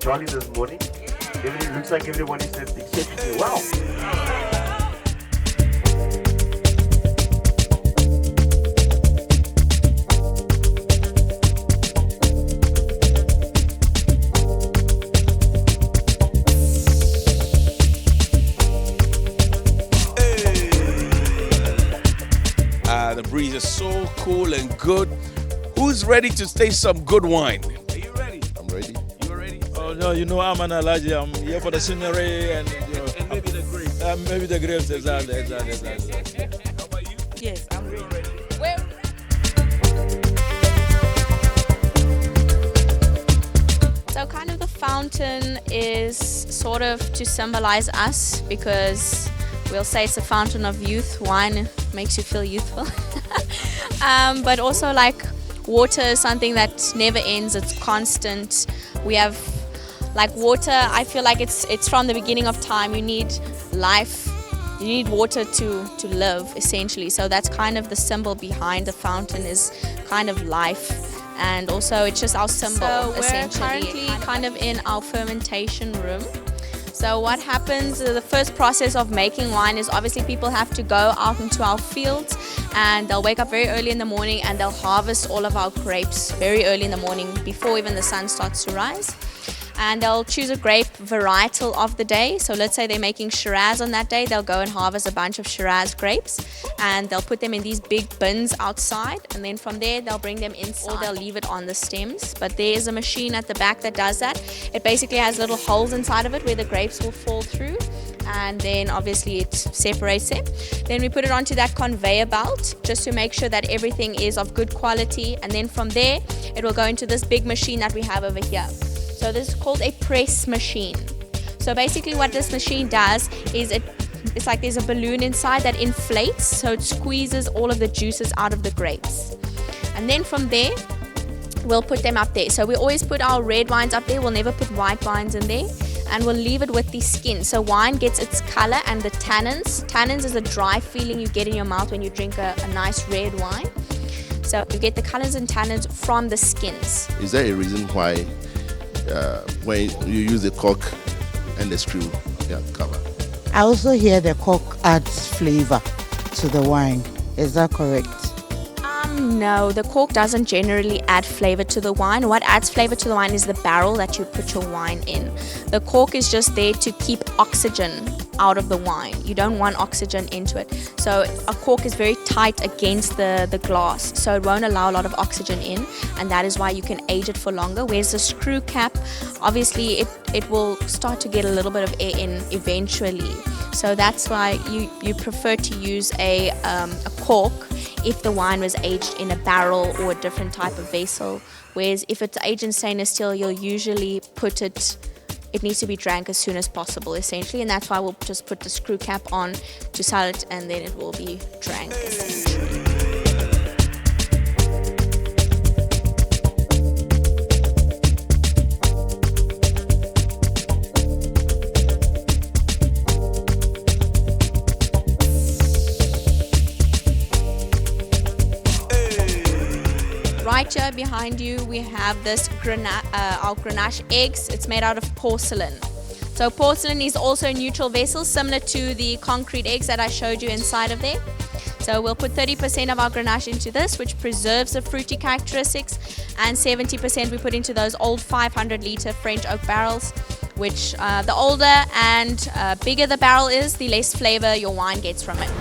jolly this morning. Everybody looks like everybody said exceptionally well. The breeze is so cool and good. Who's ready to taste some good wine? Are you ready? I'm ready. You are ready? Oh no, I'm an allergy. I'm here for the scenery and And maybe the grapes. maybe the grapes. Exactly. How about you? Yes, I'm ready. So kind of the fountain is sort of to symbolize us because we'll say it's a fountain of youth. Wine makes you feel youthful. But also like water is something that never ends, it's constant. We have like water, I feel like it's from the beginning of time. You need life, you need water to live essentially. So that's kind of the symbol behind the fountain is kind of life. And also it's just our symbol. So essentially. We're currently kind of in our fermentation room. So what happens, the first process of making wine is obviously people have to go out into our fields and they'll wake up very early in the morning and they'll harvest all of our grapes very early in the morning before even the sun starts to rise. And they'll choose a grape varietal of the day. So let's say they're making Shiraz on that day, they'll go and harvest a bunch of Shiraz grapes and they'll put them in these big bins outside, and then from there they'll bring them inside or they'll leave it on the stems. But there is a machine at the back that does that. It basically has little holes inside of it where the grapes will fall through, and then obviously it separates them. Then we put it onto that conveyor belt just to make sure that everything is of good quality, and then from there it will go into this big machine that we have over here. So this is called a press machine. So basically what this machine does is it's like there's a balloon inside that inflates, so it squeezes all of the juices out of the grapes. And then from there, we'll put them up there. So we always put our red wines up there, we'll never put white wines in there. And we'll leave it with the skin. So wine gets its color and the tannins. Tannins is a dry feeling you get in your mouth when you drink a nice red wine. So you get the colors and tannins from the skins. Is there a reason why when you use the cork and the screw cover? I also hear the cork adds flavor to the wine. Is that correct? No, the cork doesn't generally add flavor to the wine. What adds flavor to the wine is the barrel that you put your wine in. The cork is just there to keep oxygen out of the wine. You don't want oxygen into it. So a cork is very tight against the glass, so it won't allow a lot of oxygen in, and that is why you can age it for longer. Whereas the screw cap, obviously it will start to get a little bit of air in eventually. So that's why you prefer to use a cork if the wine was aged in a barrel or a different type of vessel. Whereas if it's aged in stainless steel, you'll usually put it needs to be drank as soon as possible, essentially, and that's why we'll just put the screw cap on to sell it, and then it will be drank, essentially. Right here behind you, we have this our Grenache eggs. It's made out of porcelain. So porcelain is also a neutral vessel, similar to the concrete eggs that I showed you inside of there. So we'll put 30% of our Grenache into this, which preserves the fruity characteristics, and 70% we put into those old 500-litre French oak barrels, which the older and bigger the barrel is, the less flavor your wine gets from it.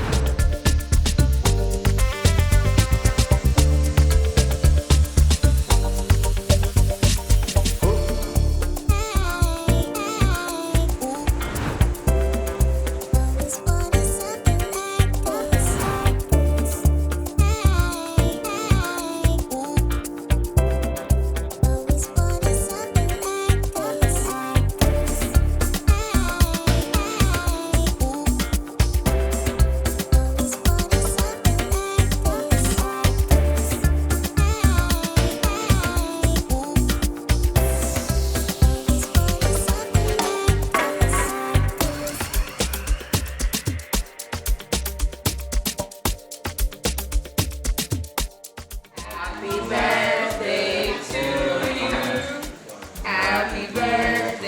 Happy birthday to you. Happy birthday.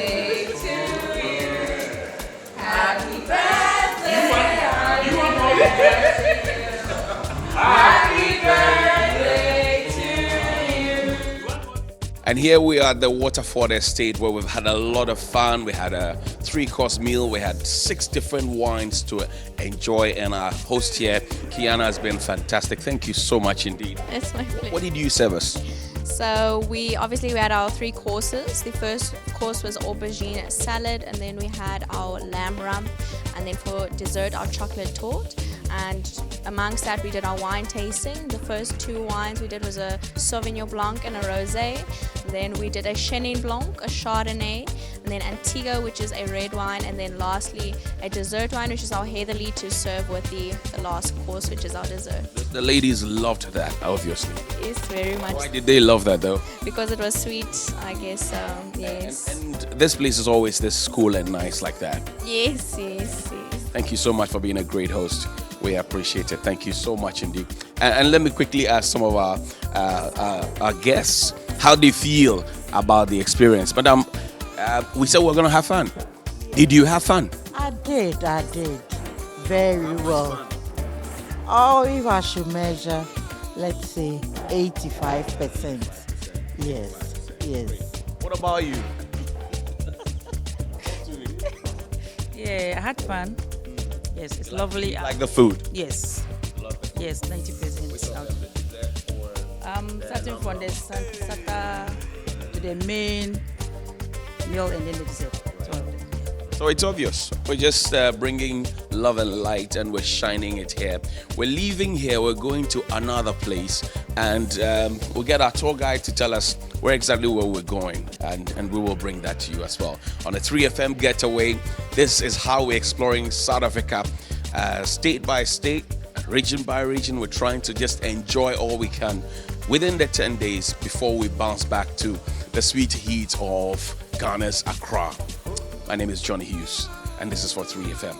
And here we are at the Waterford estate where we've had a lot of fun. We had a 3-course meal. We had 6 different wines to enjoy. And our host here, Kiana, has been fantastic. Thank you so much indeed. It's my pleasure. What did you serve us? So we had our 3 courses. The first course was aubergine salad, and then we had our lamb rump, and then for dessert our chocolate torte. And amongst that we did our wine tasting. The first 2 wines we did was a Sauvignon Blanc and a Rosé. Then we did a Chenin Blanc, a Chardonnay, and then Antigua, which is a red wine, and then lastly a dessert wine, which is our Heatherly, to serve with the last course, which is our dessert. The ladies loved that, obviously. Yes, very much. Why did they love that though? Because it was sweet, I guess. Yes. And this place is always this cool and nice like that. Yes. Thank you so much for being a great host. We appreciate it. Thank you so much indeed. And let me quickly ask some of our guests how they feel about the experience. Madam, we said we're going to have fun. Did you have fun? I did. Very well. Oh, if I should measure, let's say 85%. Yes. What about you? Yeah, I had fun. Yes, it's lovely. Like the food? Yes. Yes, 90%. Starting from the starter to the main meal and then the dessert. So it's obvious. We're just bringing love and light, and we're shining it here. We're leaving here. We're going to another place, and we'll get our tour guide to tell us where exactly we're going, and we will bring that to you as well. On a 3FM getaway, this is how we're exploring South Africa, state by state, region by region. We're trying to just enjoy all we can within the 10 days before we bounce back to the sweet heat of Ghana's Accra. My name is Johnny Hughes, and this is for 3FM.